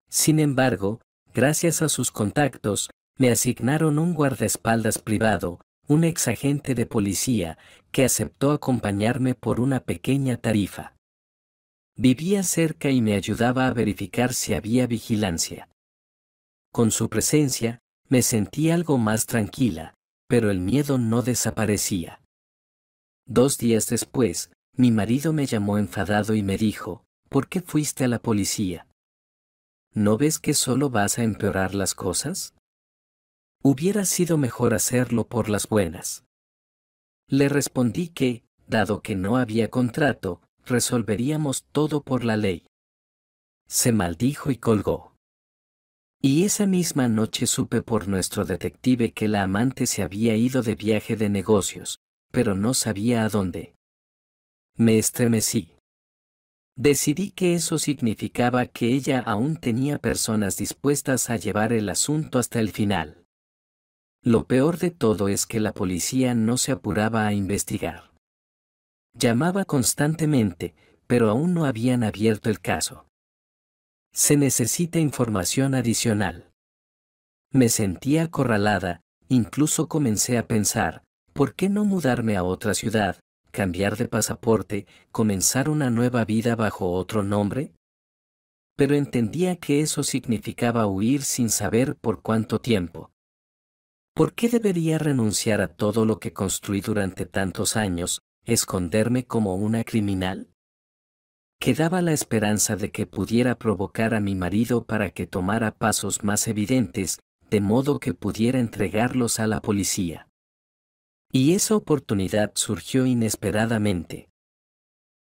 Speaker 1: Sin embargo, gracias a sus contactos, me asignaron un guardaespaldas privado, un exagente de policía, que aceptó acompañarme por una pequeña tarifa. Vivía cerca y me ayudaba a verificar si había vigilancia. Con su presencia, me sentí algo más tranquila, pero el miedo no desaparecía. 2 días después, mi marido me llamó enfadado y me dijo, ¿por qué fuiste a la policía? ¿No ves que solo vas a empeorar las cosas? Hubiera sido mejor hacerlo por las buenas. Le respondí que, dado que no había contrato, resolveríamos todo por la ley. Se maldijo y colgó. Y esa misma noche supe por nuestro detective que la amante se había ido de viaje de negocios, pero no sabía a dónde. Me estremecí. Decidí que eso significaba que ella aún tenía personas dispuestas a llevar el asunto hasta el final. Lo peor de todo es que la policía no se apuraba a investigar. Llamaba constantemente, pero aún no habían abierto el caso. Se necesita información adicional. Me sentía acorralada, incluso comencé a pensar, ¿por qué no mudarme a otra ciudad, cambiar de pasaporte, comenzar una nueva vida bajo otro nombre? Pero entendía que eso significaba huir sin saber por cuánto tiempo. ¿Por qué debería renunciar a todo lo que construí durante tantos años, esconderme como una criminal? Quedaba la esperanza de que pudiera provocar a mi marido para que tomara pasos más evidentes, de modo que pudiera entregarlos a la policía. Y esa oportunidad surgió inesperadamente.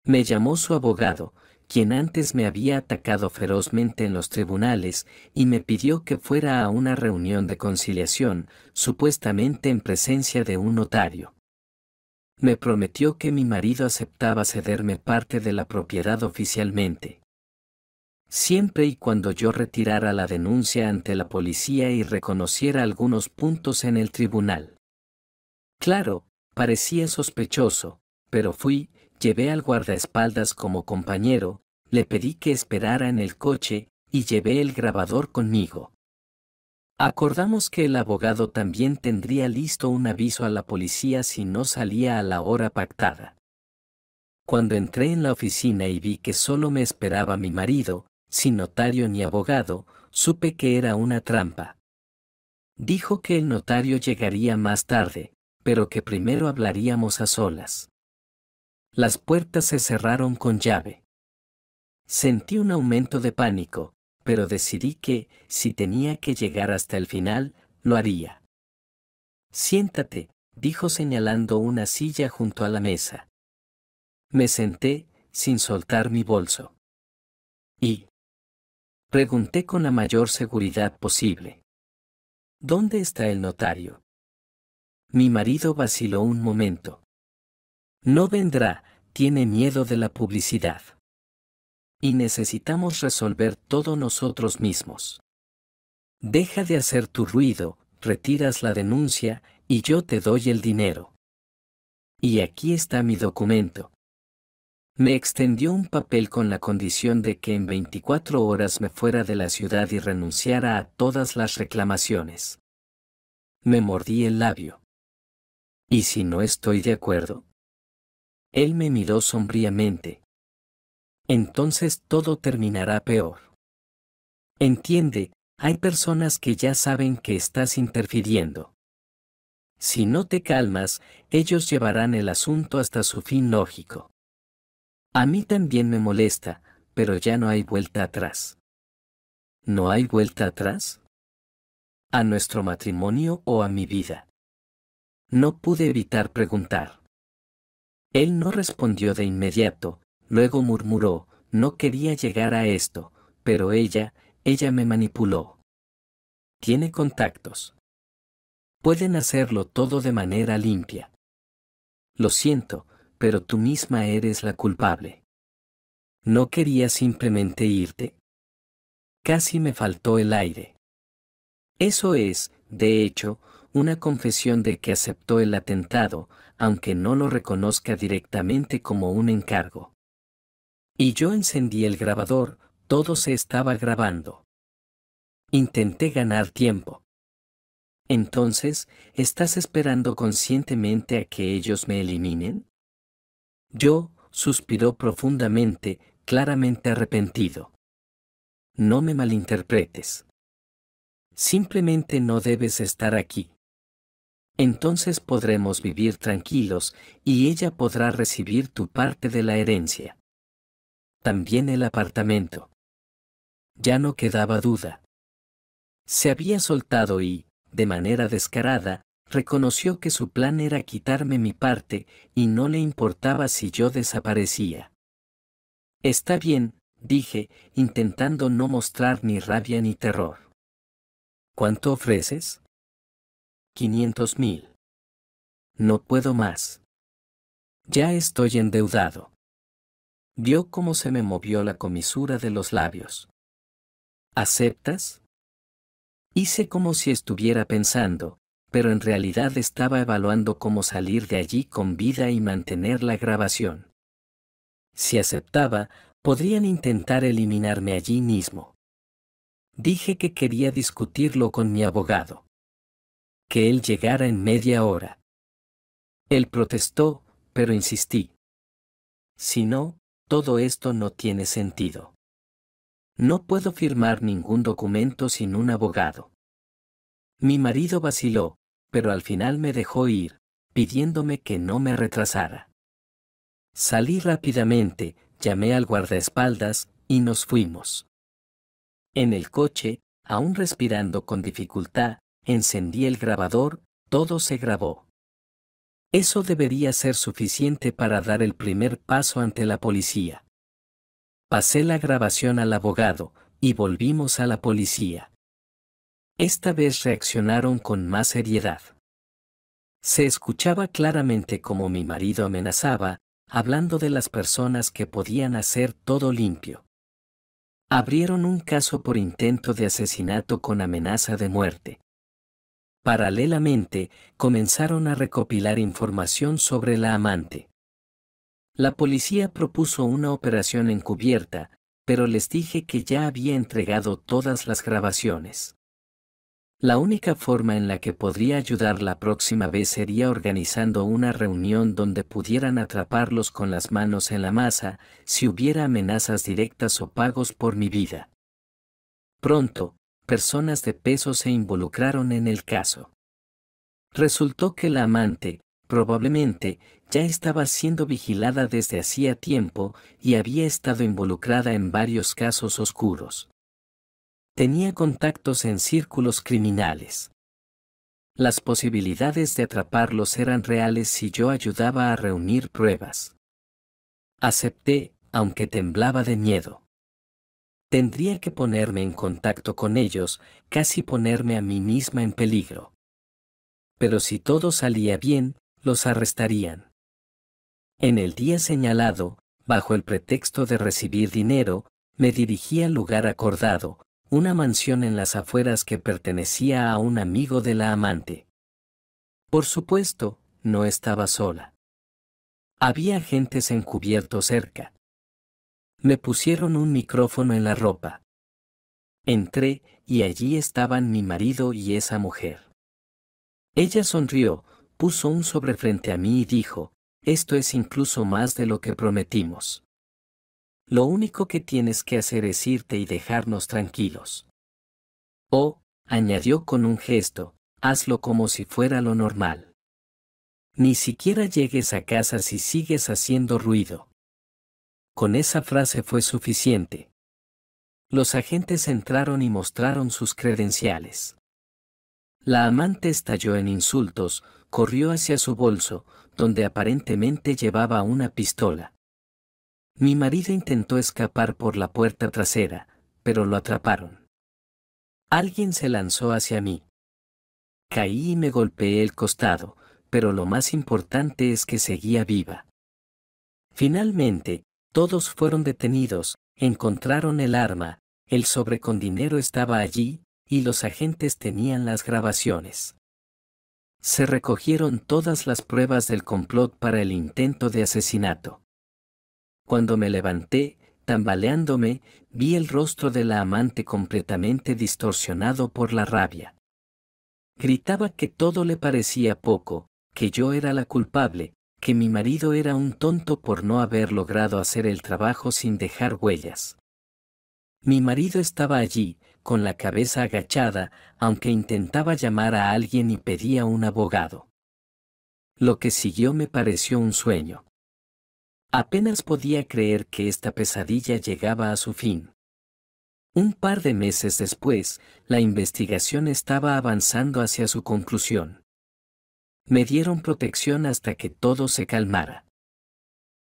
Speaker 1: Me llamó su abogado, quien antes me había atacado ferozmente en los tribunales, y me pidió que fuera a una reunión de conciliación, supuestamente en presencia de un notario. Me prometió que mi marido aceptaba cederme parte de la propiedad oficialmente. Siempre y cuando yo retirara la denuncia ante la policía y reconociera algunos puntos en el tribunal. Claro, parecía sospechoso, pero fui, llevé al guardaespaldas como compañero, le pedí que esperara en el coche, y llevé el grabador conmigo. Acordamos que el abogado también tendría listo un aviso a la policía si no salía a la hora pactada. Cuando entré en la oficina y vi que solo me esperaba mi marido, sin notario ni abogado, supe que era una trampa. Dijo que el notario llegaría más tarde, pero que primero hablaríamos a solas. Las puertas se cerraron con llave. Sentí un aumento de pánico, pero decidí que, si tenía que llegar hasta el final, lo haría. Siéntate, dijo señalando una silla junto a la mesa. Me senté, sin soltar mi bolso. Y pregunté con la mayor seguridad posible. ¿Dónde está el notario? Mi marido vaciló un momento. No vendrá, tiene miedo de la publicidad. Y necesitamos resolver todo nosotros mismos. Deja de hacer tu ruido, retiras la denuncia, y yo te doy el dinero. Y aquí está mi documento. Me extendió un papel con la condición de que en 24 horas me fuera de la ciudad y renunciara a todas las reclamaciones. Me mordí el labio. ¿Y si no estoy de acuerdo? Él me miró sombríamente. Entonces todo terminará peor. Entiende, Hay personas que ya saben que estás interfiriendo. Si no te calmas, ellos llevarán el asunto hasta su fin lógico. A mí también me molesta, pero ya no hay vuelta atrás. ¿No hay vuelta atrás? ¿A nuestro matrimonio o a mi vida? No pude evitar preguntar. Él no respondió de inmediato, luego murmuró, no quería llegar a esto, pero ella me manipuló. Tiene contactos. Pueden hacerlo todo de manera limpia. Lo siento, pero tú misma eres la culpable. ¿No querías simplemente irte? Casi me faltó el aire. Eso es, de hecho, una confesión de que aceptó el atentado, aunque no lo reconozca directamente como un encargo. Y yo encendí el grabador, todo se estaba grabando. Intenté ganar tiempo. Entonces, ¿estás esperando conscientemente a que ellos me eliminen? Yo, suspiró profundamente, claramente arrepentido. No me malinterpretes. Simplemente no debes estar aquí. Entonces podremos vivir tranquilos y ella podrá recibir tu parte de la herencia. También el apartamento. Ya no quedaba duda. Se había soltado y, de manera descarada, reconoció que su plan era quitarme mi parte y no le importaba si yo desaparecía. Está bien, dije, intentando no mostrar ni rabia ni terror. ¿Cuánto ofreces? 500.000. No puedo más. Ya estoy endeudado. Vio cómo se me movió la comisura de los labios. ¿Aceptas? Hice como si estuviera pensando, pero en realidad estaba evaluando cómo salir de allí con vida y mantener la grabación. Si aceptaba, podrían intentar eliminarme allí mismo. Dije que quería discutirlo con mi abogado. Que él llegara en media hora. Él protestó, pero insistí. Si no, todo esto no tiene sentido. No puedo firmar ningún documento sin un abogado. Mi marido vaciló, pero al final me dejó ir, pidiéndome que no me retrasara. Salí rápidamente, llamé al guardaespaldas, y nos fuimos. En el coche, aún respirando con dificultad, encendí el grabador, todo se grabó. Eso debería ser suficiente para dar el primer paso ante la policía. Pasé la grabación al abogado, y volvimos a la policía. Esta vez reaccionaron con más seriedad. Se escuchaba claramente cómo mi marido amenazaba, hablando de las personas que podían hacer todo limpio. Abrieron un caso por intento de asesinato con amenaza de muerte. Paralelamente, comenzaron a recopilar información sobre la amante. La policía propuso una operación encubierta, pero les dije que ya había entregado todas las grabaciones. La única forma en la que podría ayudar la próxima vez sería organizando una reunión donde pudieran atraparlos con las manos en la masa, si hubiera amenazas directas o pagos por mi vida. Pronto, personas de peso se involucraron en el caso. Resultó que la amante, probablemente, ya estaba siendo vigilada desde hacía tiempo y había estado involucrada en varios casos oscuros. Tenía contactos en círculos criminales. Las posibilidades de atraparlos eran reales si yo ayudaba a reunir pruebas. Acepté, aunque temblaba de miedo. Tendría que ponerme en contacto con ellos, casi ponerme a mí misma en peligro. Pero si todo salía bien, los arrestarían. En el día señalado, bajo el pretexto de recibir dinero, me dirigí al lugar acordado, una mansión en las afueras que pertenecía a un amigo de la amante. Por supuesto, no estaba sola. Había agentes encubiertos cerca. Me pusieron un micrófono en la ropa. Entré, y allí estaban mi marido y esa mujer. Ella sonrió, puso un sobre frente a mí y dijo, esto es incluso más de lo que prometimos. Lo único que tienes que hacer es irte y dejarnos tranquilos. Oh, añadió con un gesto, hazlo como si fuera lo normal. Ni siquiera llegues a casa si sigues haciendo ruido. Con esa frase fue suficiente. Los agentes entraron y mostraron sus credenciales. La amante estalló en insultos, corrió hacia su bolso, donde aparentemente llevaba una pistola. Mi marido intentó escapar por la puerta trasera, pero lo atraparon. Alguien se lanzó hacia mí. Caí y me golpeé el costado, pero lo más importante es que seguía viva. Finalmente, todos fueron detenidos, encontraron el arma, el sobre con dinero estaba allí, y los agentes tenían las grabaciones. Se recogieron todas las pruebas del complot para el intento de asesinato. Cuando me levanté, tambaleándome, vi el rostro de la amante completamente distorsionado por la rabia. Gritaba que todo le parecía poco, que yo era la culpable, que mi marido era un tonto por no haber logrado hacer el trabajo sin dejar huellas. Mi marido estaba allí, con la cabeza agachada, aunque intentaba llamar a alguien y pedía un abogado. Lo que siguió me pareció un sueño. Apenas podía creer que esta pesadilla llegaba a su fin. Un par de meses después, la investigación estaba avanzando hacia su conclusión. Me dieron protección hasta que todo se calmara.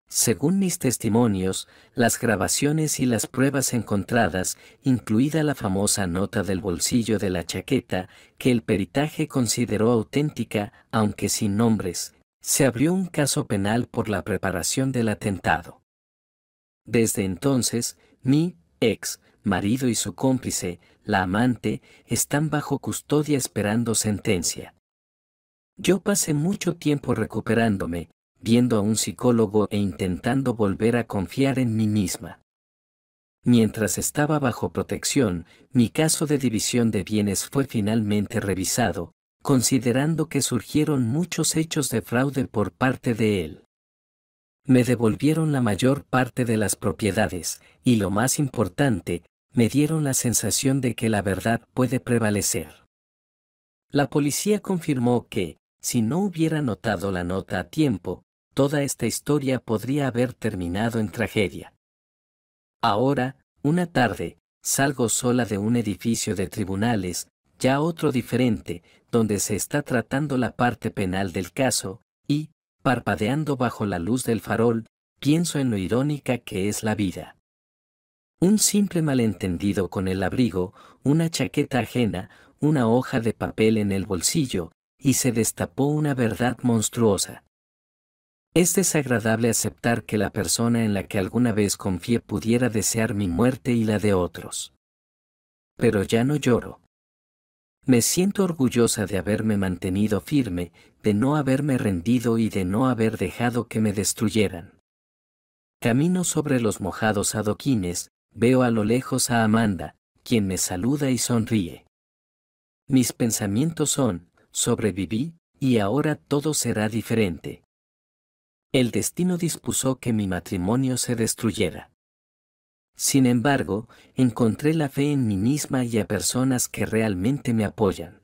Speaker 1: Según mis testimonios, las grabaciones y las pruebas encontradas, incluida la famosa nota del bolsillo de la chaqueta, que el peritaje consideró auténtica, aunque sin nombres, se abrió un caso penal por la preparación del atentado. Desde entonces, mi ex marido y su cómplice, la amante, están bajo custodia esperando sentencia. Yo pasé mucho tiempo recuperándome, viendo a un psicólogo e intentando volver a confiar en mí misma. Mientras estaba bajo protección, mi caso de división de bienes fue finalmente revisado, considerando que surgieron muchos hechos de fraude por parte de él. Me devolvieron la mayor parte de las propiedades, y lo más importante, me dieron la sensación de que la verdad puede prevalecer. La policía confirmó que, si no hubiera notado la nota a tiempo, toda esta historia podría haber terminado en tragedia. Ahora, una tarde, salgo sola de un edificio de tribunales, ya otro diferente, donde se está tratando la parte penal del caso, y, parpadeando bajo la luz del farol, pienso en lo irónica que es la vida. Un simple malentendido con el abrigo, una chaqueta ajena, una hoja de papel en el bolsillo, y se destapó una verdad monstruosa. Es desagradable aceptar que la persona en la que alguna vez confié pudiera desear mi muerte y la de otros. Pero ya no lloro. Me siento orgullosa de haberme mantenido firme, de no haberme rendido y de no haber dejado que me destruyeran. Camino sobre los mojados adoquines, veo a lo lejos a Amanda, quien me saluda y sonríe. Mis pensamientos son, sobreviví, y ahora todo será diferente. El destino dispuso que mi matrimonio se destruyera. Sin embargo, encontré la fe en mí misma y a personas que realmente me apoyan.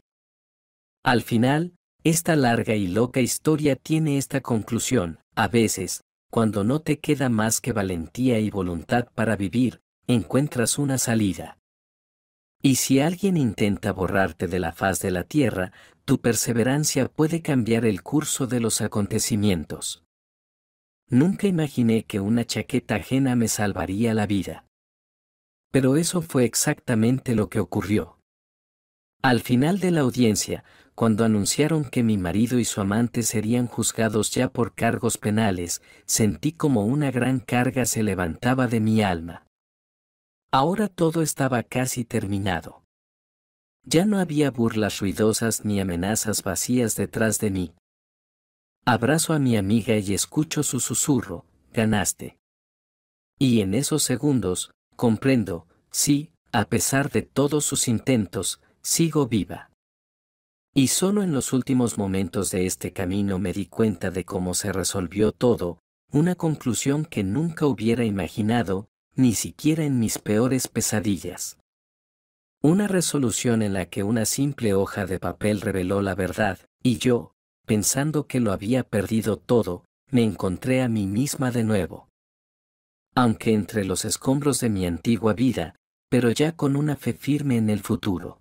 Speaker 1: Al final, esta larga y loca historia tiene esta conclusión: a veces, cuando no te queda más que valentía y voluntad para vivir, encuentras una salida. Y si alguien intenta borrarte de la faz de la tierra, tu perseverancia puede cambiar el curso de los acontecimientos. Nunca imaginé que una chaqueta ajena me salvaría la vida. Pero eso fue exactamente lo que ocurrió. Al final de la audiencia, cuando anunciaron que mi marido y su amante serían juzgados ya por cargos penales, sentí como una gran carga se levantaba de mi alma. Ahora todo estaba casi terminado. Ya no había burlas ruidosas ni amenazas vacías detrás de mí. Abrazo a mi amiga y escucho su susurro: ganaste. Y en esos segundos, comprendo, sí, a pesar de todos sus intentos, sigo viva. Y solo en los últimos momentos de este camino me di cuenta de cómo se resolvió todo, una conclusión que nunca hubiera imaginado, ni siquiera en mis peores pesadillas. Una resolución en la que una simple hoja de papel reveló la verdad, y yo, pensando que lo había perdido todo, me encontré a mí misma de nuevo. Aunque entre los escombros de mi antigua vida, pero ya con una fe firme en el futuro.